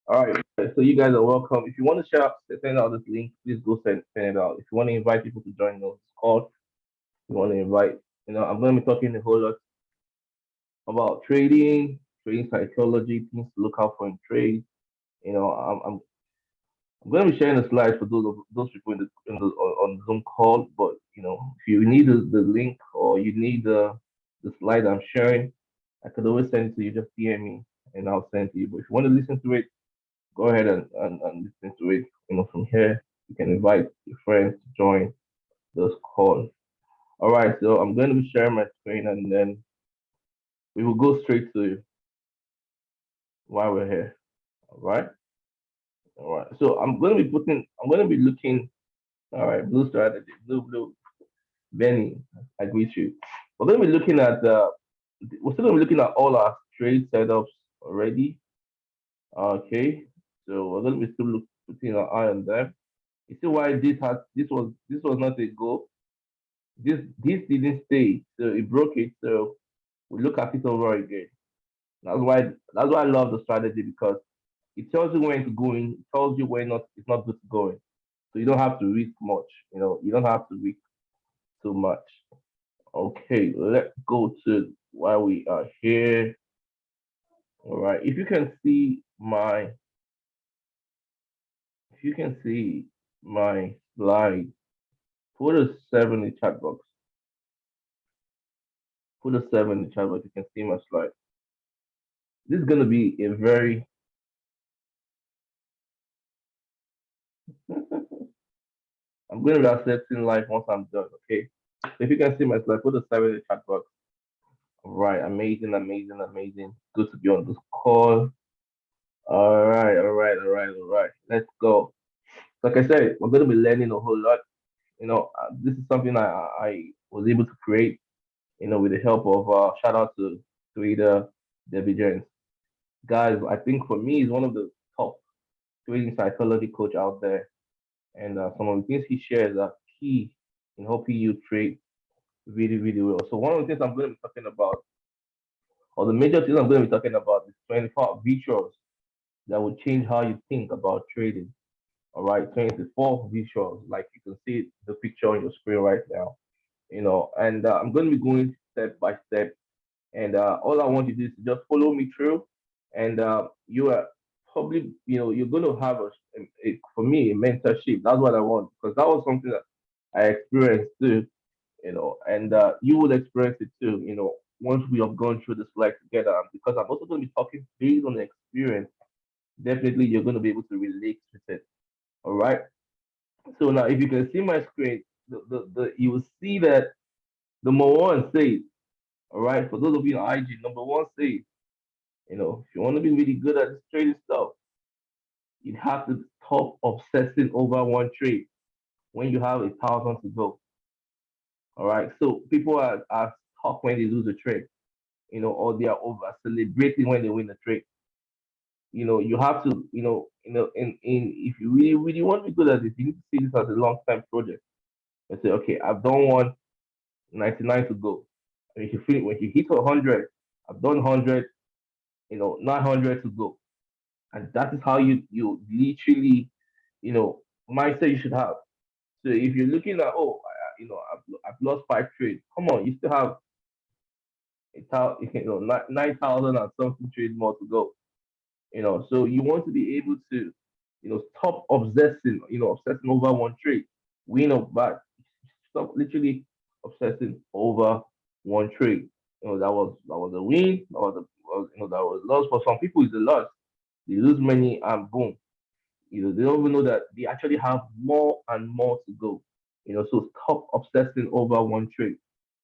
All right, so you guys are welcome. If you want to share, send out this link, please go send it out. If you want to invite people to join us, call. You want to invite, I'm going to be talking a whole lot about trading psychology, things to look out for in trade. You know, I'm going to be sharing the slides for those people on Zoom call. But if you need the link or you need the slide I'm sharing, I could always send it to you. Just DM me and I'll send it to you. But if you want to listen to it, go ahead and listen to it. From here, you can invite your friends to join those calls. All right, so I'm going to be sharing my screen and then we will go straight to why we're here. All right, all right. So I'm going to be looking. All right, blue strategy, blue. Benny, I greet you. We're going to be looking at we're still going to be looking at all our trade setups already. Okay, so we're going to be putting our eye on them. You see why this was not a goal. This didn't stay, so it broke it. So we look at it over again. That's why I love the strategy because it tells you when to go in, it tells you when not it's not good to go in. So you don't have to risk much. You don't have to risk too much. Okay, let's go to why we are here. All right. If you can see my slide, put a seven in the chat box. Put a seven in the chat box. You can see my slide. This is gonna be a very I'm going to be accepting life once I'm done, okay? If you can see my slide, put a seven in the chat box. Right, amazing, amazing, amazing. Good to be on this call. All right, all right, all right, all right. Let's go. Like I said, we're going to be learning a whole lot. This is something I was able to create, with the help of shout out to Twitter, Debbie Jones. Guys, I think for me, he's one of the top trading psychology coach out there. And some of the things he shares are key in helping you trade really, really well. So one of the things I'm going to be talking about, or the major things I'm going to be talking about, is 24 visuals that will change how you think about trading. All right, 24 visuals, like you can see the picture on your screen right now. And I'm going to be going step by step. And all I want you to do is just follow me through. And you are probably, you're going to have for me, a mentorship. That's what I want because that was something that I experienced too, and you will experience it too, once we have gone through this flight together. And because I'm also going to be talking based on the experience, definitely you're going to be able to relate with it. All right. So now, if you can see my screen, you will see that number one says, all right, for those of you on IG, number one says, if you want to be really good at this trading stuff, you have to stop obsessing over one trade when you have 1,000 to go. All right. So people are stuck when they lose a trade, or they are over celebrating when they win a trade. You have to, if you really, really want to be good at this, you need to see this as a long term project and say, okay, I've done 199 to go. And if you feel when you hit 100, I've done 100, 900 to go. And that is how you literally, mindset you should have. So if you're looking at, oh, I've lost five trades, come on, you still have 9,000 and something trades more to go. So you want to be able to, stop obsessing over one trade, win or bad. Stop literally obsessing over one trade. That was a win, that was loss. For some people, it's a loss. They lose money and boom. They don't even know that they actually have more and more to go. So stop obsessing over one trade.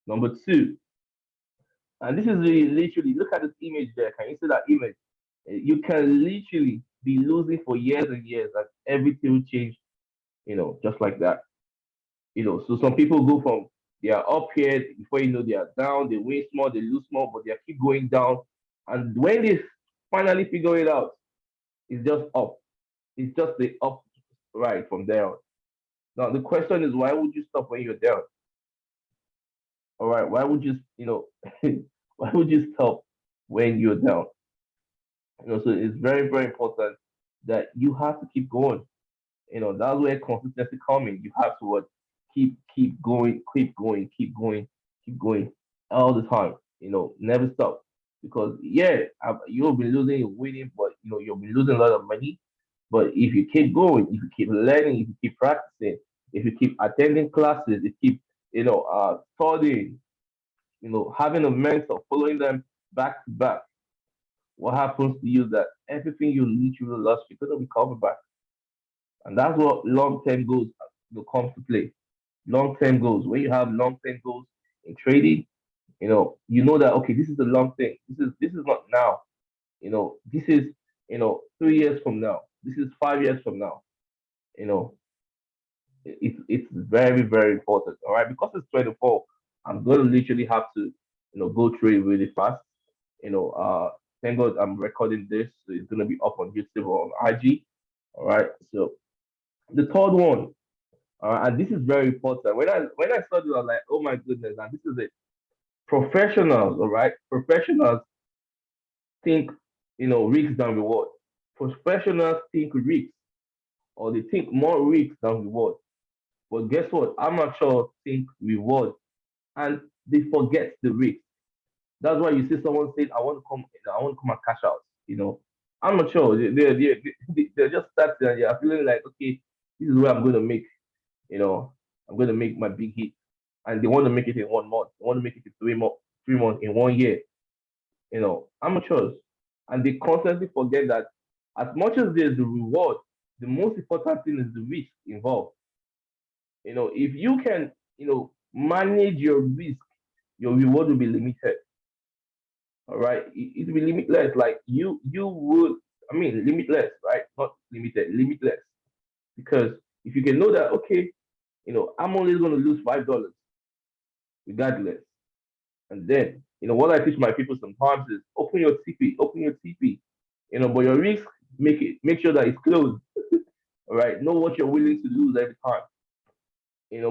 Number two, and this is really literally, look at this image there. Can you see that image? You can literally be losing for years and years and everything will change, just like that. So some people go from they are up here before they are down, they win small, they lose small, but they keep going down. And when they finally figure it out, it's just up. It's just the up right from there on. Now the question is why would you stop when you're down? All right, why would why would you stop when you're down? So it's very, very important. that you have to keep going. That's where consistency coming. You have to what? Keep going, keep going, keep going, keep going all the time. Never stop. Because yeah, you'll be losing, you're winning, but you'll be losing a lot of money. But if you keep going, if you keep learning, if you keep practicing, if you keep attending classes, if you keep studying, having a mentor, following them back to back, what happens to you that everything you literally lost, you're gonna recover back. And that's what long term goals come to play. Long term goals. When you have long term goals in trading, you know that okay, this is a long thing. This is not now. This is 3 years from now. This is 5 years from now. You know, it's very very important. All right, because it's 24, I'm going to literally have to go through it really fast. Thank God I'm recording this, so it's going to be up on YouTube or on IG. All right, so the third one, and this is very important. When I saw this, I was like, oh my goodness, and this is it. Professionals, all right, professionals think risk than reward. Professionals think risk, or they think more risk than reward. But guess what? Amateurs think reward, and they forget the risk. That's why you see someone saying, I want to come and cash out." Amateurs, they're just starting and they're feeling like, okay, this is where I'm going to make, you know, I'm going to make my big hit. And they want to make it in 1 month. They want to make it in 3 months, 3 months, in 1 year. Amateurs. And they constantly forget that as much as there's the reward, the most important thing is the risk involved. If you can, manage your risk, your reward will be limited. All right, it will be limitless. Like you would, I mean, limitless, right? Not limited, limitless. Because if you can know that, okay, I'm only going to lose $5 regardless. And then, what I teach my people sometimes is open your TP. But your risk, make sure that it's closed. All right, know what you're willing to lose every time.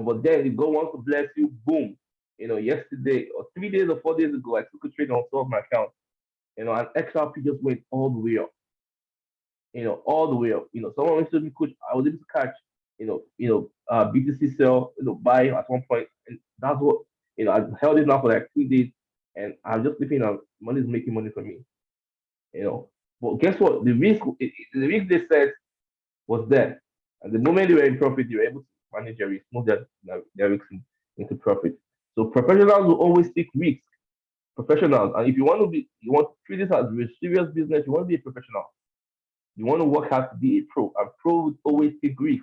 But then if God wants to bless you, boom. Yesterday or 3 days or 4 days ago, I took a trade on some of my account. And XRP just went all the way up. All the way up. Someone went to me, coach. I was able to catch, BTC sell, buy at one point, and that's what I held it now for like 3 days, and I'm just thinking money is making money for me. You know, but guess what? The risk they said was there, and the moment they were in profit, they were able to manage their risk, move their risk into profit. So professionals will always take risk. Professionals, and if you want to treat this as a serious business, you want to be a professional. You want to work hard to be a pro. A pro would always take grief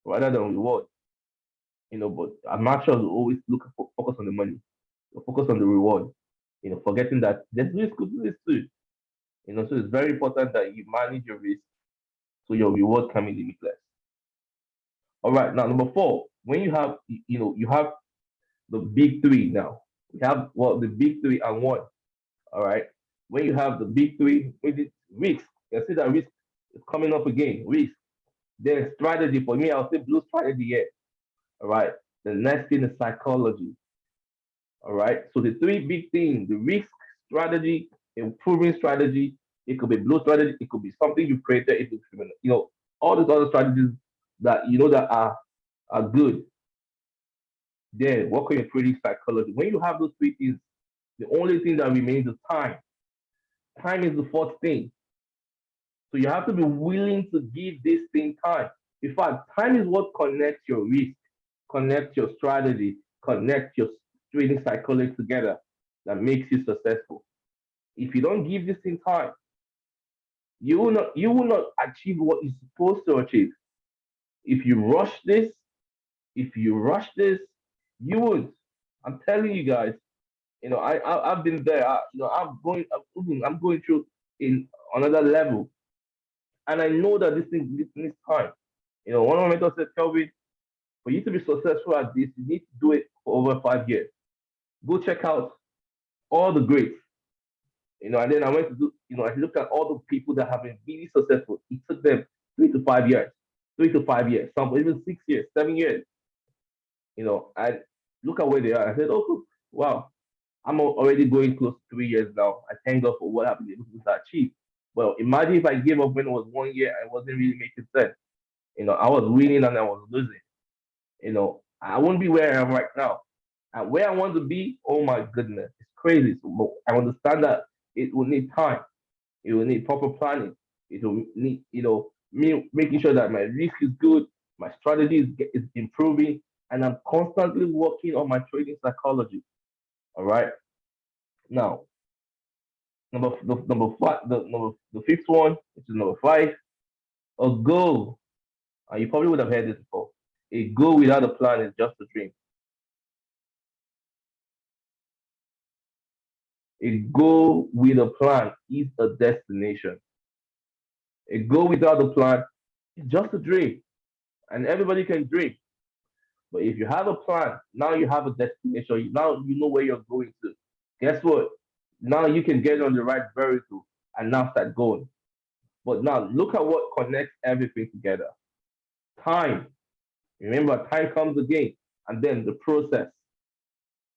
rather than reward. But amateurs will always focus on the money, focus on the reward. Forgetting that there's risk to this too. So it's very important that you manage your risk so your reward can be limitless. All right, now number four, when you have the big three now. We have the big three and one. All right. When you have the big three, with it risk, you see that risk is coming up again. Risk. Then strategy. For me, I'll say blue strategy here. All right. The next thing is psychology. All right. So the three big things: the risk strategy, improving strategy. It could be blue strategy. It could be something you created. It could be, all these other strategies that that are good. Then work on your trading psychology. When you have those three things, the only thing that remains is time. Time is the fourth thing. So you have to be willing to give this thing time. In fact, time is what connects your risk, connects your strategy, connects your trading psychology together that makes you successful. If you don't give this thing time, you will not achieve what you're supposed to achieve. If you rush this, if you rush this, you won't. I'm telling you guys, I've been there. I'm going through in another level, and I know that this needs time. One of my mentors said, Kelvin, for you to be successful at this, you need to do it for over 5 years. Go check out all the greats. And then I went to I looked at all the people that have been really successful. It took them 3 to 5 years, 3 to 5 years, some even 6 years, 7 years. And look at where they are. I said, oh, wow, I'm already going close to 3 years now. I thank God for what I've been able to achieve. Well, imagine if I gave up when it was 1 year, I wasn't really making sense. I was winning and I was losing. I wouldn't be where I am right now. And where I want to be, oh my goodness, it's crazy. So I understand that it will need time. It will need proper planning. It will need, me making sure that my risk is good, my strategy is improving, and I'm constantly working on my trading psychology. All right. Now, number five, the fifth one, which is number five, a goal. You probably would have heard this before. A goal without a plan is just a dream. A goal with a plan is a destination. A goal without a plan is just a dream, and everybody can dream. But if you have a plan, now you have a destination. Now you know where you're going to. Guess what? Now you can get on the right vehicle and now start going. But now look at what connects everything together. Time. Remember, time comes again, and then the process,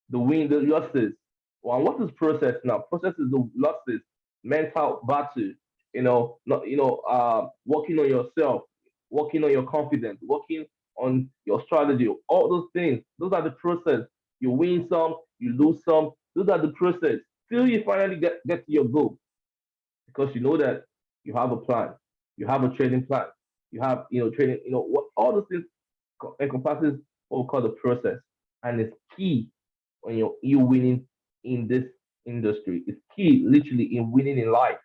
the win, the losses. Well, what is process now? Process is the losses, mental battle. Not working on yourself, working on your confidence, working on your strategy. All those things. Those are the process. You win some, you lose some. Those are the process. Till you finally get to your goal, because you know that you have a plan, you have a trading plan, you have trading. What all those things encompasses what we call the process, and it's key when you winning in this industry. It's key, literally, in winning in life.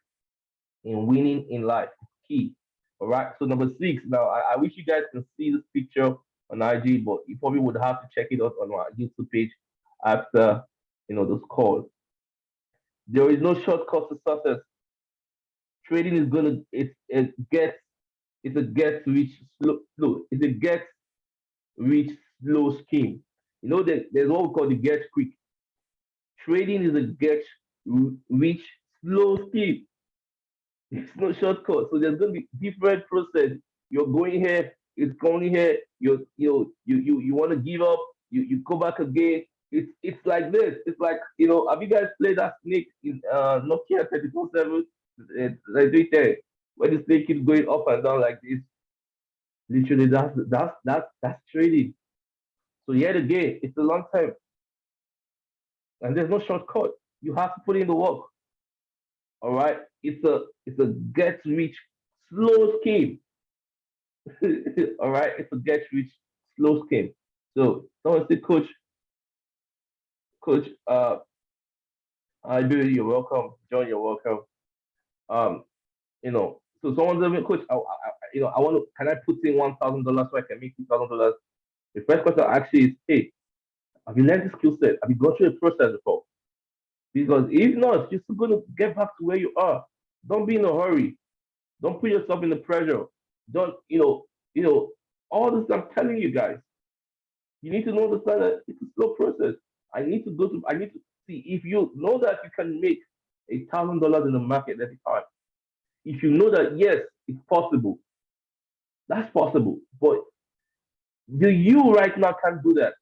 In winning in life, it's key. All right. So number six. Now, I wish you guys can see this picture on IG, but you probably would have to check it out on our YouTube page after this call. There is no shortcut to success. Trading is gonna it's a get rich slow. It's a get rich slow scheme. That there's what we call the get quick. Trading is a get rich slow scheme. It's no shortcut. So there's going to be different process. You're going here, it's going here. You want to give up. You go back again. It's like this. It's like Have you guys played that snake in Nokia 34/7? Like right there, where the snake keeps going up and down like this. Literally, that's trading. So yet again, it's a long time, and there's no shortcut. You have to put in the work. All right, it's a get rich slow scheme. All right, it's a get rich slow scheme. So someone say, Coach, I do. You're welcome. John, you're welcome. Um, so someone's saying, Coach, I want to. Can I put in $1,000 so I can make $2,000? The first question I ask you is, hey, have you learned the skill set? Have you gone through the process before? Because if not, you're still going to get back to where you are. Don't be in a hurry. Don't put yourself in the pressure. Don't, all this I'm telling you guys. You need to know that it's a slow process. I need to see if you know that you can make $1,000 in the market every time. If you know that, yes, it's possible, that's possible. But the you right now can't do that.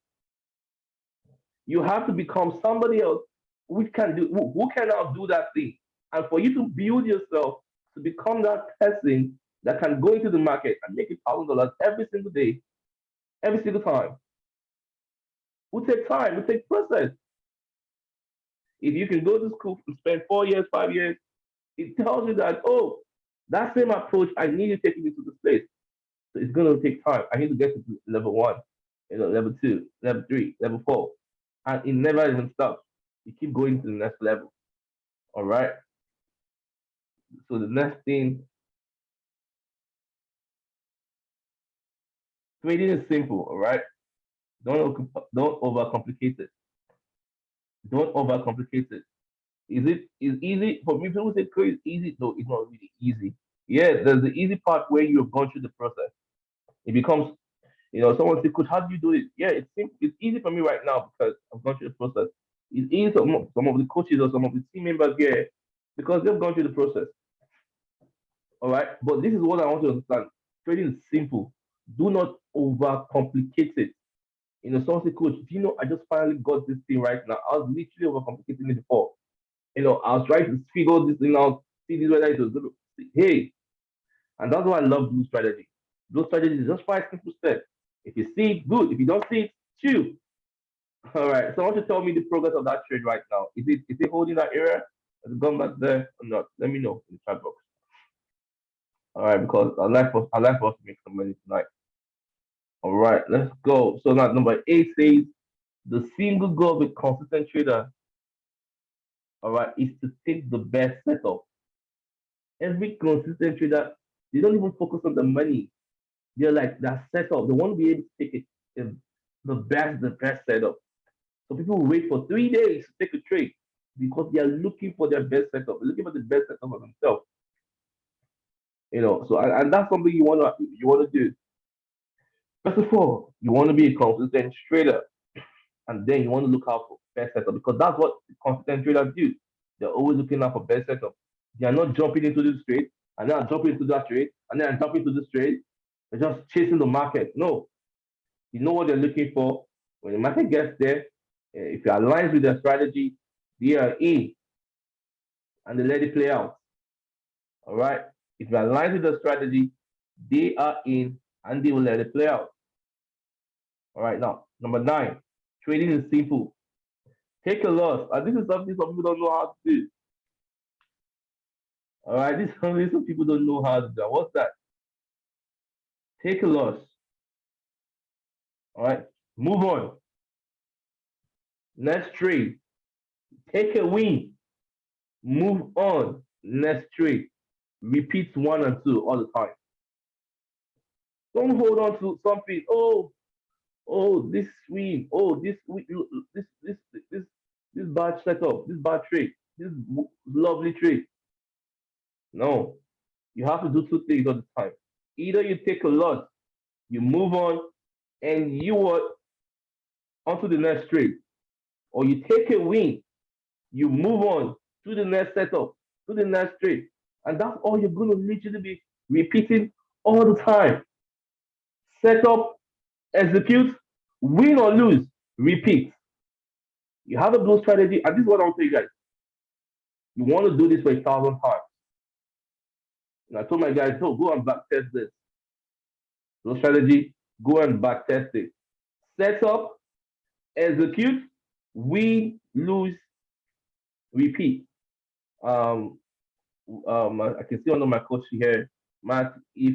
You have to become somebody else who can now do that thing. And for you to build yourself to become that person that can go into the market and make $1,000 every single day, every single time, will take time, will take process. If you can go to school and spend 4 years, 5 years, it tells you that, oh, that same approach, I need to take you to this place. So it's going to take time. I need to get to level one, level two, level three, level four. And it never even stops. You keep going to the next level. All right. So the next thing, trading is simple. All right. Don't overcomplicate it. Don't overcomplicate it. Is easy for me? People say code is easy. No, it's not really easy. Yeah, there's the easy part where you've gone through the process. It becomes, someone say, "Coach, how do you do it?" Yeah, it's simple. It's easy for me right now because I've gone through the process. It's easy for some of the coaches or some of the team members here because they've gone through the process. All right, but this is what I want to understand. Trading is simple. Do not overcomplicate it. Someone say, "Coach, do you know I just finally got this thing right now? I was literally overcomplicating it before. I was trying to figure this thing out see this whether it was good. Hey, and that's why I love blue strategy. Blue strategy is just 5 simple steps. If you see it, good. If you don't see it, chill. All right. So I want you to tell me the progress of that trade right now. Is it holding that area? Has it gone back there or not? Let me know in the chat box. All right, because I like for us to make some money tonight. All right, let's go. So now number 8 says the single goal with consistent trader, all right, is to take the best setup. Every consistent trader, they don't even focus on the money. They're like that setup. They want to be able to take it the best setup. So people will wait for 3 days to take a trade because they are looking for their best setup. They're looking for the best setup for themselves. So and that's something you wanna do. First of all, you want to be a consistent trader, and then you want to look out for best setup because that's what consistent traders do. They're always looking out for best setup. They are not jumping into this trade and then jumping into that trade and then jumping into this trade. They're just chasing the market. No, you know what they're looking for. When the market gets there, if it aligns with their strategy, they are in and they let it play out. All right. If it aligns with the strategy, they are in and they will let it play out. All right. Now, number 9, trading is simple. Take a loss. And this is something some people don't know how to do. All right. This is something some people don't know how to do. What's that? Take a loss. All right. Move on. Next trade. Take a win. Move on. Next trade. Repeat 1 and 2 all the time. Don't hold on to something. Oh, this win. Oh, this this bad setup. This bad trade. This lovely trade. No, you have to do two things all the time. Either you take a loss, you move on, and you are onto the next trade, or you take a win, you move on to the next setup, to the next trade, and that's all you're going to literally be repeating all the time. Set up, execute, win or lose, repeat. You have a blue strategy, and this is what I'll tell you guys. You want to do this for 1,000 times. And I told my guys, oh, go and back test this. Blue strategy, go and back test it. Set up, execute, win, lose, repeat. Um, I can see under my coach here, Matt. If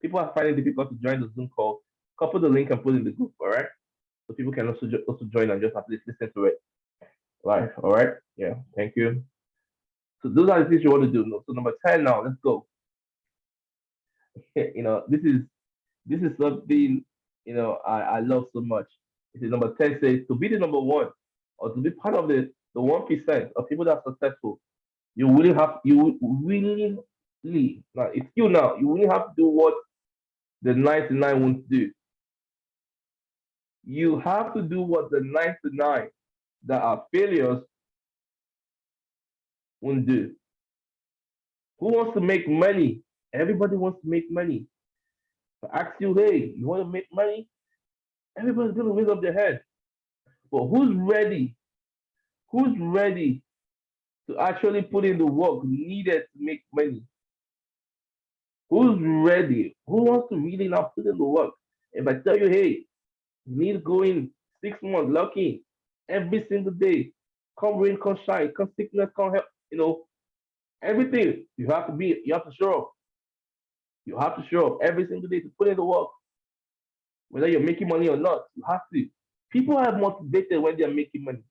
people are finding it difficult to join the Zoom call, copy the link and put it in the group, all right? So people can also join and just at least listen to it live, all right? Yeah, thank you. So those are the things you want to do. So number 10 now, let's go. This is something I love so much. This is number 10 says to be the number one or to be part of the 1% of people that are successful, you willingly now it's you now. You really have to do what the 99 won't do. You have to do what the 99 that are failures won't do. Who wants to make money? Everybody wants to make money. If I ask you, hey, you want to make money? Everybody's gonna raise up their head. But who's ready? Who's ready to actually put in the work needed to make money? Who's ready? Who wants to really now put in the work? If I tell you, hey, you need to go in 6 months, lucky, every single day, come rain, come shine, come sickness, come help, everything. You have to show up. You have to show up every single day to put in the work, whether you're making money or not. You have to. People are motivated when they're making money.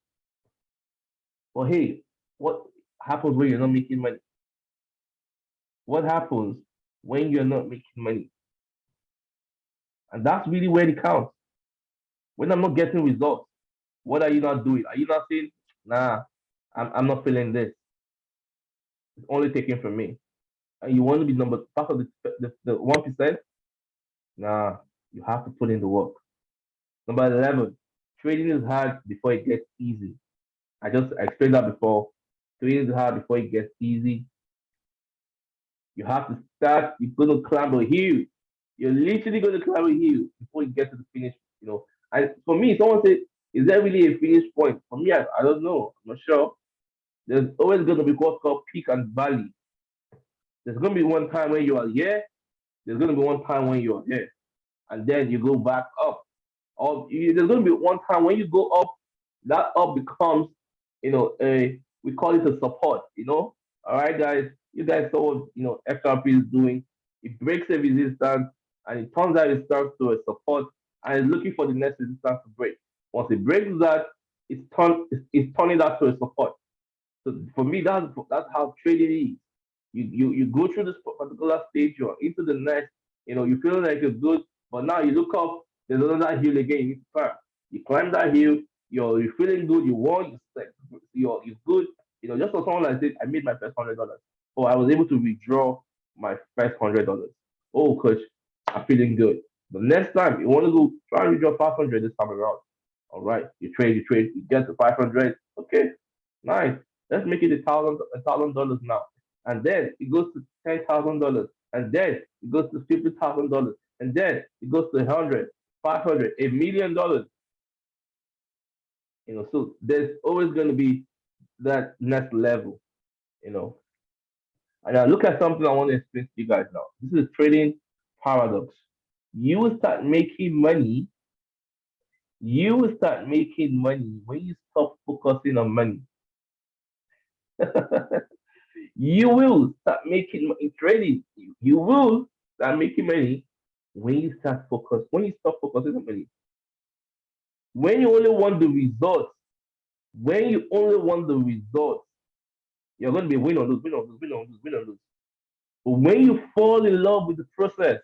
But hey, what happens when you're not making money? What happens when you're not making money? And that's really where it counts. When I'm not getting results, what are you not doing? Are you not saying, nah, I'm not feeling this. It's only taken from me. And you want to be number part of the 1%? Nah, you have to put in the work. Number 11, trading is hard before it gets easy. I just explained that before. Trading is hard before it gets easy. You have to start, you're going to climb a hill. You're literally going to climb a hill before you get to the finish. And for me, someone said, is there really a finish point? For me, I don't know. I'm not sure. There's always going to be what's called peak and valley. There's going to be one time when you are here. There's going to be one time when you are here, and then you go back up. Or there's going to be one time when you go up, that up becomes, a we call it a support. All right, guys, you guys saw what XRP is doing. It breaks a resistance, and it turns out it starts to a support, and it's looking for the next resistance to break. Once it breaks that, it's turning that to a support. So for me, that's how trading is. You go through this particular stage, you're into the next, you feel like you're good, but now you look up, there's another hill again. You need to climb. You climb that hill, you're feeling good, you won, you're good. Just for someone like this, I made my first $100. Oh, I was able to withdraw my first $100. Oh, coach, I'm feeling good. The next time you want to go try and withdraw 500 this time around. All right, you trade, you get to 500. Okay, nice. Let's make it $1,000 now. And then it goes to $10,000. And then it goes to $50,000. And then it goes to 100, 500, $1 million. So there's always going to be that next level, you know. And I look at something I want to explain to you guys now. This is trading paradox. You will start making money. You will start making money when you stop focusing on money. You will start making in trading. You will start making money when you stop focusing on money. When you only want the results, when you only want the results, you're going to be win or lose, win or lose, win or lose, win or lose. But when you fall in love with the process,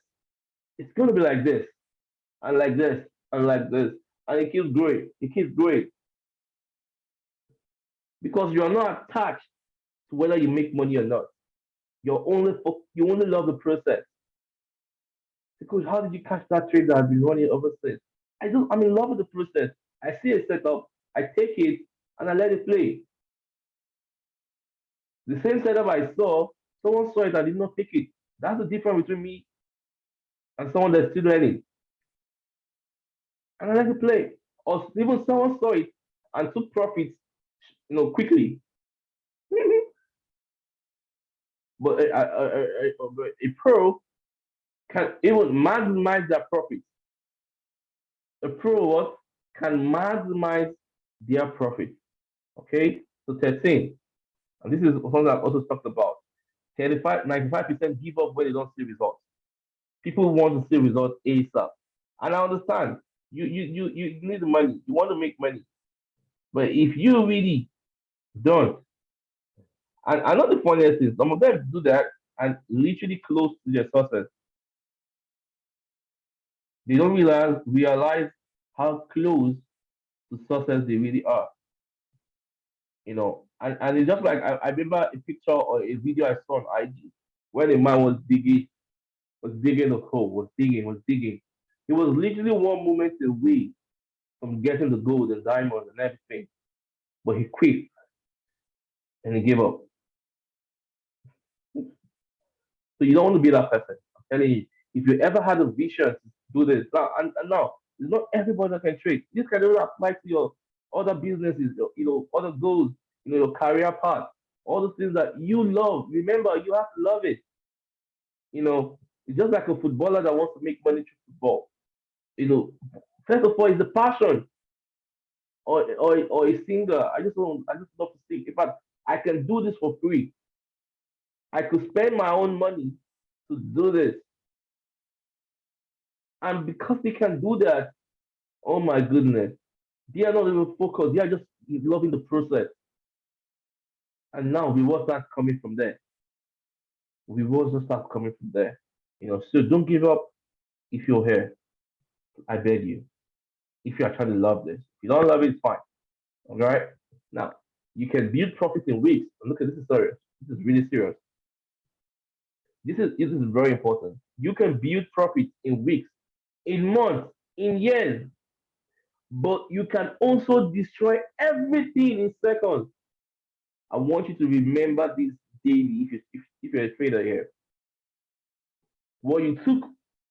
it's going to be like this, and like this, and like this, and it keeps growing. It keeps growing because you are not attached to whether you make money or not. You only love the process. Because how did you catch that trade that I've been running ever since? I'm in love with the process. I see a setup, I take it, and I let it play. The same setup I saw, someone saw it and did not take it. That's the difference between me and someone that's still learning. And I let it play. Or even someone saw it and took profits, quickly. But a pro can even maximize their profits. A pro what can maximize their profit. Okay, so 13, and this is something I've also talked about. 95% give up when they don't see results. People want to see results ASAP, and I understand. You need the money. You want to make money, but if you really don't, and I know the funniest thing, some of them do that and literally close to their success. They don't realize how close to success they really are. And it's just like I remember a picture or a video I saw on IG when a man was digging a hole, was digging. He was literally one moment away from getting the gold and diamonds and everything, but he quit and he gave up. So you don't want to be that person. I'm telling you, if you ever had a vision to do this, and now it's not everybody that can trade. This can only apply to your other businesses, other goals, your career path, all the things that you love. Remember, you have to love it. It's just like a footballer that wants to make money through football. First of all, it's the passion, or a singer. I just love to sing. In fact, I can do this for free. I could spend my own money to do this. And because they can do that, oh my goodness, they are not even focused. They are just loving the process. And now rewards start coming from there. Rewards will start coming from there. So don't give up if you're here. I beg you. If you are trying to love this. If you don't love it, it's fine. All right? Now, you can build profit in weeks. And look at this is serious. This is really serious. This is very important. You can build profit in weeks, in months, in years, but you can also destroy everything in seconds. I want you to remember this daily if you're a trader here. What you took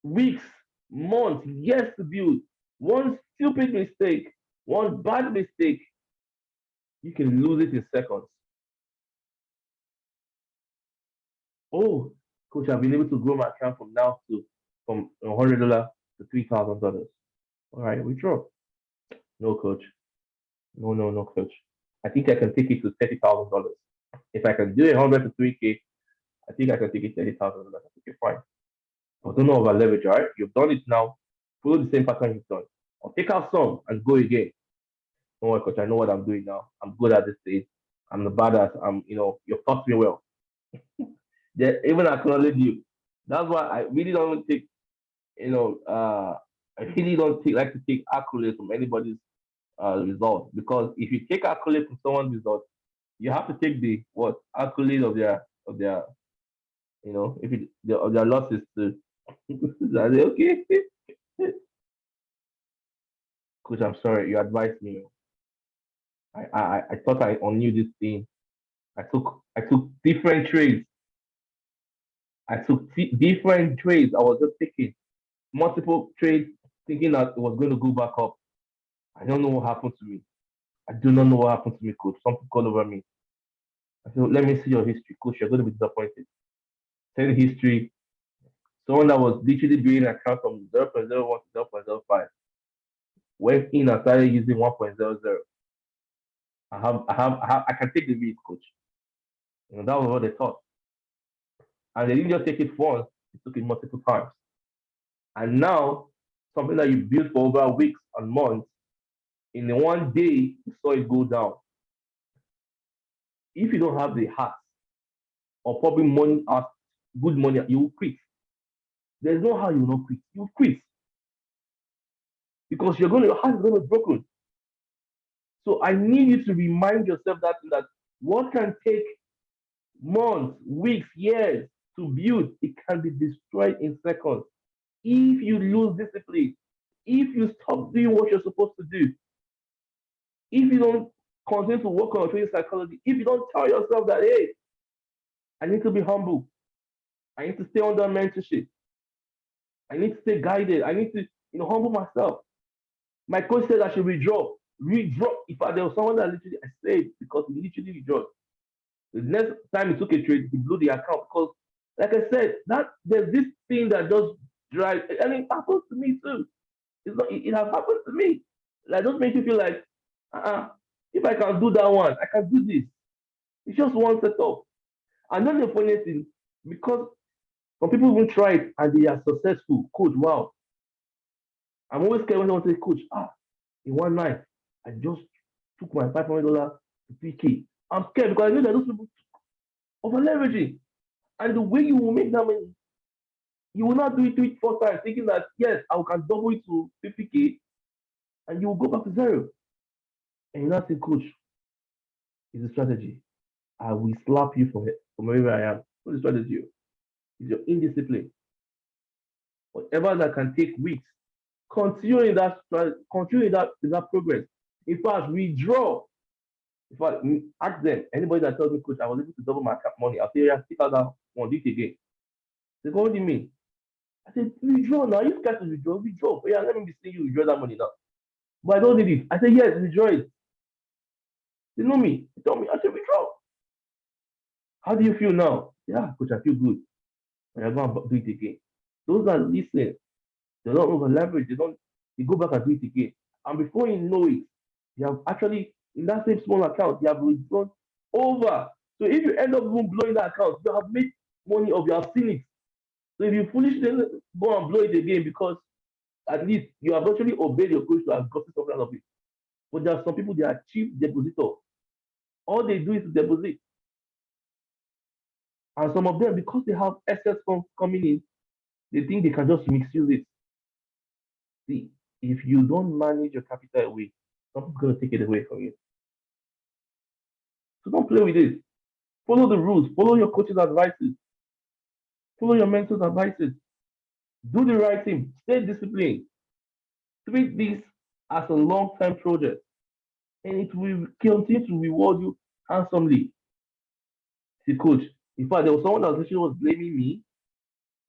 weeks, months, years to build, one stupid mistake, one bad mistake, you can lose it in seconds. Oh, coach, I've been able to grow my account from now to from $100 to $3,000. All right, withdraw. No, coach. No, no, no, coach. I think I can take it to $30,000. If I can do 100 to 3K, I think I can take it $30,000. Okay, fine. But don't know about leverage, all right? You've done it now. Follow the same pattern you've done. I'll take out some and go again. Don't worry, coach. I know what I'm doing now. I'm good at this stage. I'm the badass. You've taught me well. They even acknowledge you. That's why I really don't take, you know, I really don't like to take accolades from anybody's result, because if you take accolade from someone's result, you have to take the what accolade of their if it of their losses too. I say, okay, coach, I'm sorry. You advised me. I thought I knew this thing. I took different trades. I took different trades. I was just taking multiple trades, thinking that it was going to go back up. I don't know what happened to me. I do not know what happened to me, coach. Something got over me. I said, let me see your history, coach. You're going to be disappointed. Send history. Someone that was literally doing an account from 0.01 to 0.05 went in and started using 1.00. I can take the risk, coach. That was what they thought. And they didn't just take it once, they took it multiple times. And now, something that you built for over weeks and months, in one day, you saw it go down. If you don't have the heart or probably money, good money, you will quit. There's no how you will not quit. You will quit because your heart is going to be broken. So I need you to remind yourself that what can take months, weeks, years to build, it can be destroyed in seconds. If you lose discipline, if you stop doing what you're supposed to do, if you don't continue to work on your training psychology, if you don't tell yourself that, hey, I need to be humble, I need to stay under mentorship, I need to stay guided, I need to, humble myself. My coach said I should withdraw. Withdraw. If there was someone that literally I said because he literally withdrew. The next time he took a trade, he blew the account because, like I said, that there's this thing that just drives, and it happens to me too. It has happened to me. Like, just makes you feel like, if I can do that one, I can do this. It's just one setup. And then the funny thing, because some people even try it and they are successful. Coach, wow. I'm always scared when I say, coach, in one night, I just took my $500 to 3K. I'm scared because I know that those people over leveraging. And the way you will make that money, you will not do it 4 times, thinking that yes, I can double it to 50K and you will go back to zero. And you're not saying, coach, it's a strategy. I will slap you from wherever I am. What's the strategy? It's your indiscipline. Whatever that can take weeks, continue in that progress. In fact, withdraw. In fact, ask them. Anybody that tells me, coach, I was able to double my money, I'll say, yeah, take out that one, do it again. They go, what do you mean? I said, withdraw now. You guys to withdraw, withdraw. Yeah, let me be seeing you withdraw that money now. But I don't need it. I said, yes, withdraw it. They know me. They tell me, I said, withdraw. How do you feel now? Yeah, coach, I feel good. And I'm going to do it again. Those that listen, they don't over leverage. They go back and do it again. And before you know it, you have actually, in that same small account, you have withdrawn over. So if you end up even blowing that account, you have made money of you have seen it. So if you foolishly go and blow it again because at least you have actually obeyed your coach to have gotten something out of it. But there are some people, they are cheap depositors. All they do is to deposit. And some of them, because they have excess funds coming in, they think they can just misuse it. See, if you don't manage your capital away, someone's going to take it away from you. So don't play with it. Follow the rules. Follow your coach's advices. Follow your mentor's advices. Do the right thing. Stay disciplined. Treat this as a long-term project, and it will continue to reward you handsomely. See, coach. In fact, there was someone that actually was blaming me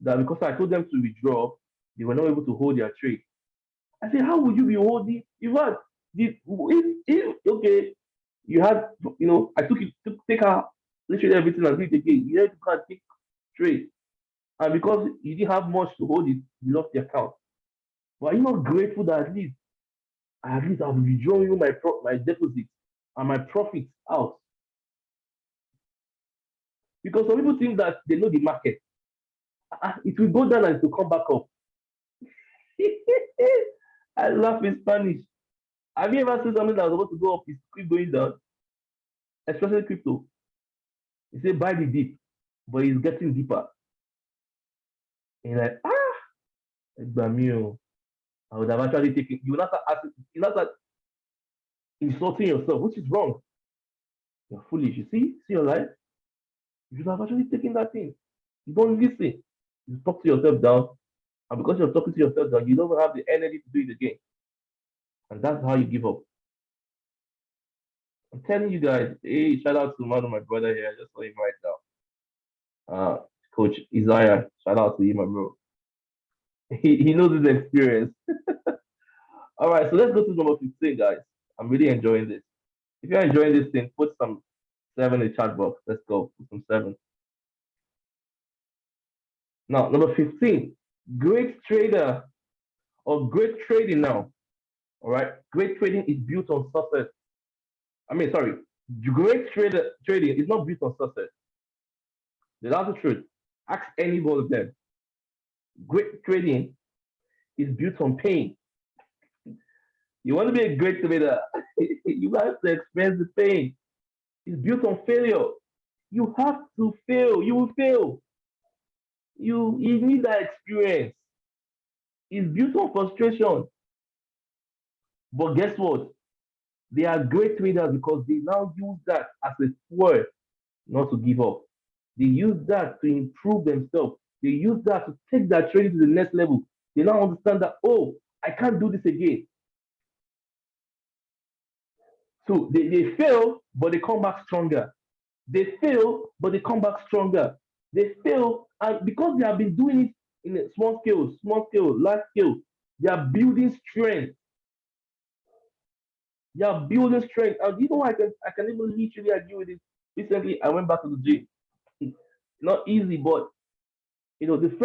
that because I told them to withdraw, they were not able to hold their trade. I said, how would you be holding? In fact, okay, you had, I took it, take out literally everything and do it again. You had to take trade. And because you didn't have much to hold it, you lost the account. But are you not grateful that at least I've withdrawn you my deposits and my profits out? Because some people think that they know the market. It will go down and it will come back up. I laugh in Spanish. Have you ever seen something that was supposed to go up, is keep going down, especially crypto? You say buy the dip, but it's getting deeper. And you're like, Bamio, I would have actually taken. You will not start asking, you will not start insulting yourself, which is wrong. You're foolish. You see your life. You should have actually taken that thing. You don't listen. You talk to yourself down, and because you're talking to yourself down, you don't have the energy to do it again, and that's how you give up. I'm telling you guys. Hey, shout out to one of my brother here. I just saw him right now. Coach Isaiah. Shout out to him, my bro. He knows his experience. All right, so let's go to number 15, guys. I'm really enjoying this. If you're enjoying this thing, put some seven in the chat box. Let's go. Put some seven. Now, number 15, great trader or great trading now. All right. Great trading is built on success. I mean, sorry. Great trader trading is not built on success. That's the truth. Ask any one of them. Great trading is built on pain. You want to be a great trader, you have to experience the pain. It's built on failure. You have to fail. You will fail. You need that experience. It's built on frustration. But guess what? They are great traders because they now use that as a fuel not to give up. They use that to improve themselves. They use that to take that trading to the next level. They now understand that, oh, I can't do this again. So they fail, but they come back stronger. They fail, but they come back stronger. They fail, and because they have been doing it in a small scale, large scale, they are building strength. They are building strength. And you know, I can even literally agree with it. Recently, I went back to the gym. It's not easy, but the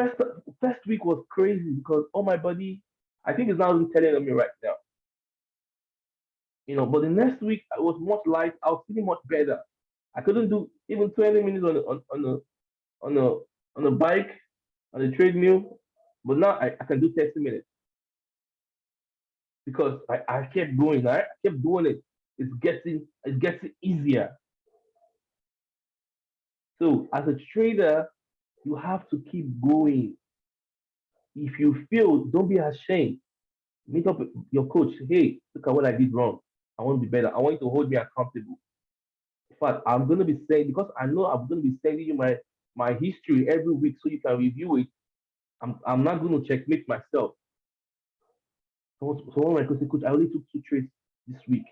first week was crazy because all my body, I think, is now really telling on me right now. But the next week I was much light. I was feeling much better. I couldn't do even 20 minutes on a on a bike on a treadmill, but now I can do 30 minutes because I kept going. I kept doing it. It's getting easier. So as a trader, you have to keep going. If you fail, don't be ashamed. Meet up with your coach. Hey, look at what I did wrong. I want to be better. I want you to hold me accountable. In fact, I'm going to be saying, because I know I'm going to be sending you my history every week so you can review it. I'm not going to checkmate myself. So one of my coaches, coach, I only took two trades this week,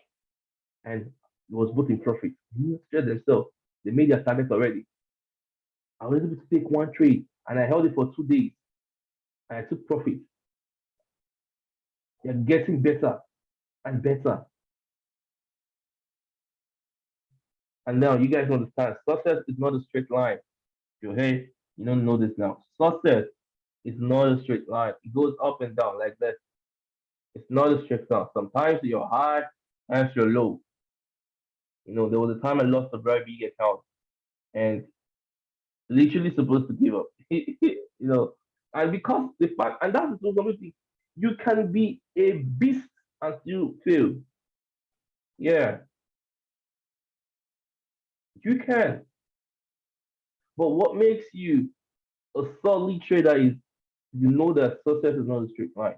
and it was both in profit. They stress themselves. They made their target already. I was able to take one trade, and I held it for 2 days, and I took profit. They're getting better and better. And now you guys understand, success is not a straight line. You hey, you don't know this now. Success is not a straight line. It goes up and down like that. It's not a straight line. Sometimes you're high, sometimes you're low. There was a time I lost a very big account and literally supposed to give up. And because the fact, and that's the something, you can be a beast and still fail. Yeah, you can. But what makes you a solid trader is you know that success is not a straight line.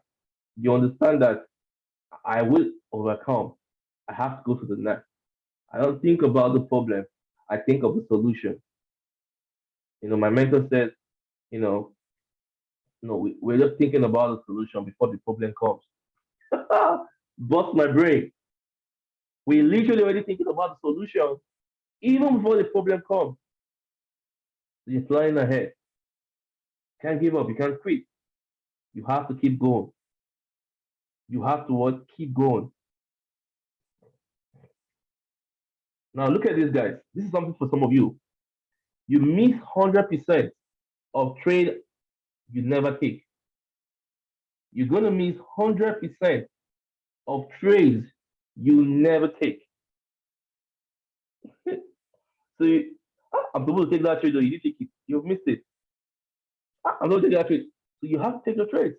You understand that I will overcome. I have to go to the next. I don't think about the problem. I think of the solution. My mentor says, you know, no, we're just thinking about the solution before the problem comes. Bust my brain. We're literally already thinking about the solution even before the problem comes. So you're flying ahead. Can't give up. You can't quit. You have to keep going. You have to what? Keep going. Now look at this, guys. This is something for some of you. You miss 100%. of trade you never take. You're gonna miss 100% of trades you never take. So I'm supposed to take that trade, or you didn't take it. You've missed it. I'm not taking that trade. So you have to take your trades.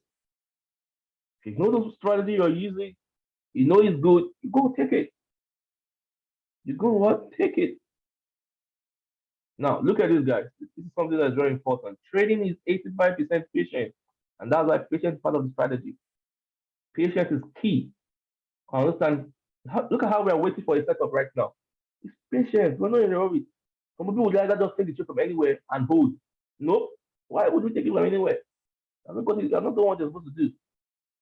If you know the strategy you're using, you know it's good, you go take it. You go what? Take it. Now look at this, guys. This is something that's very important. Trading is 85% patience, and that's why patience is part of the strategy. Patience is key. Understand? Look at how we are waiting for a setup right now. It's patience. We're not in a hurry. Some people would rather just take the trade from anywhere and hold. Nope. Why would we take it from anywhere? I'm not the one you're supposed to do.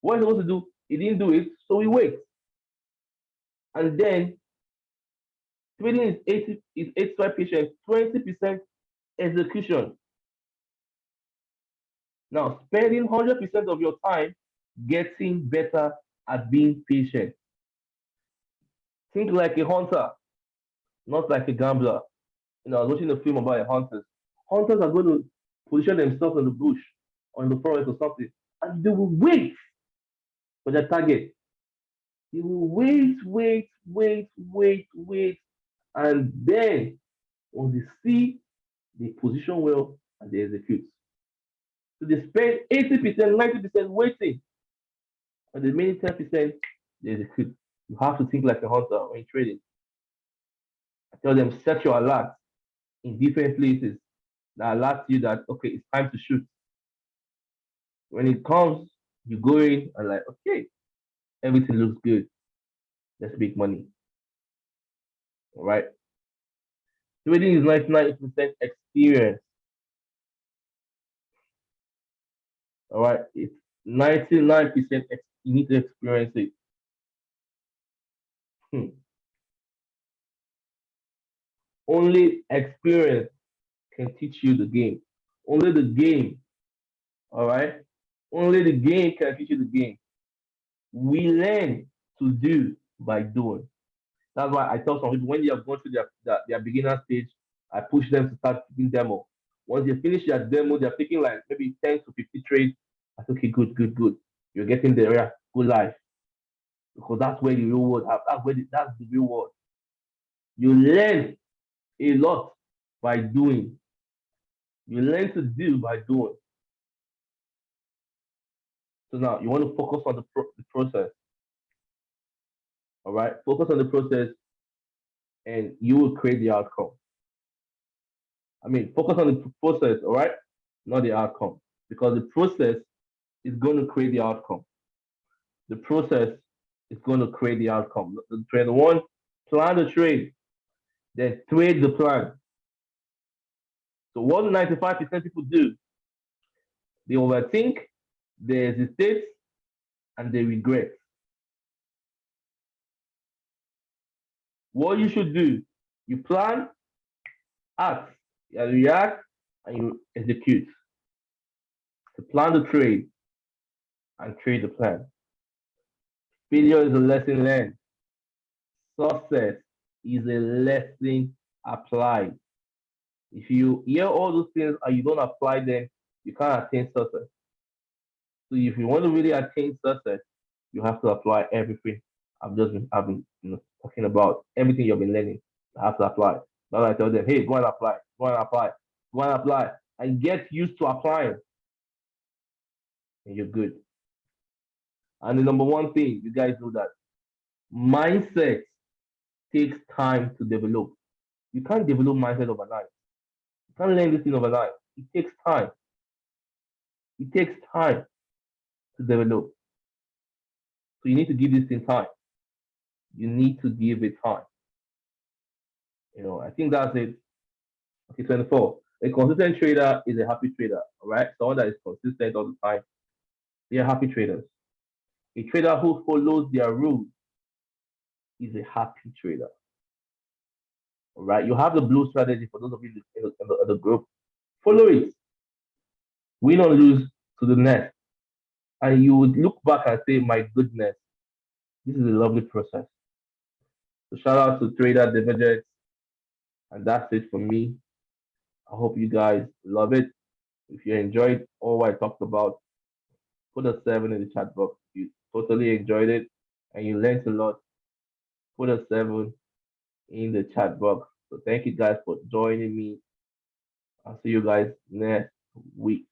What he's supposed to do, he didn't do it, so we wait. And then trading is 85 patience, 20% execution. Now spending 100% of your time getting better at being patient. Think like a hunter, not like a gambler. I was watching a film about hunters. Hunters are going to position themselves in the bush or in the forest or something, and they will wait for their target. They will wait, and then when they see, they position well and they execute. So they spend 80%, 90% waiting, and the remaining 10% they execute. You have to think like a hunter when trading. I tell them set your alert in different places that alert you that okay, it's time to shoot. When it comes, you go in and like, okay, everything looks good. Let's make money. All right. Trading is 99% experience. All right. It's 99% you need to experience it. Hmm. Only experience can teach you the game. Only the game. All right. Only the game can teach you the game. We learn to do by doing. That's why I tell some people when they have gone through their beginner stage, I push them to start taking demo. Once they finish their demo, they're taking like maybe 10 to 50 trades. I say, okay, good. You're getting there, yeah, good life. Because that's where the real world that's the real world. You learn a lot by doing. You learn to do by doing. So now you want to focus on the process. All right, focus on the process, and you will create the outcome. I mean, focus on the process, all right, not the outcome, because the process is going to create the outcome. The process is going to create the outcome. The trade one, plan the trade, then trade the plan. So what 95% people do, they overthink, they hesitate, and they regret. What you should do, you plan, act, you react, and you execute. To plan the trade and trade the plan. Failure is a lesson learned. Success is a lesson applied. If you hear all those things and you don't apply them, you can't attain success. So if you want to really attain success, you have to apply everything I've been talking about. Everything you've been learning, you have to apply. Now I tell them, hey, go and apply, go and apply, and get used to applying, and you're good. And the number one thing, you guys know that mindset takes time to develop. You can't develop mindset overnight. You can't learn this thing overnight. It takes time. It takes time to develop. So you need to give this thing time. You need to give it time. I think that's it. Okay, 24. A consistent trader is a happy trader. All right. Someone that is consistent all the time. They are happy traders. A trader who follows their rules is a happy trader. All right. You have the blue strategy for those of you in the group. Follow it. Win or lose to the next. And you would look back and say, my goodness, this is a lovely process. So shout out to Trader Divergence. And that's it for me. I hope you guys love it. If you enjoyed all I talked about, put a 7 in the chat box. If you totally enjoyed it and you learned a lot, put a 7 in the chat box. So thank you guys for joining me. I'll see you guys next week.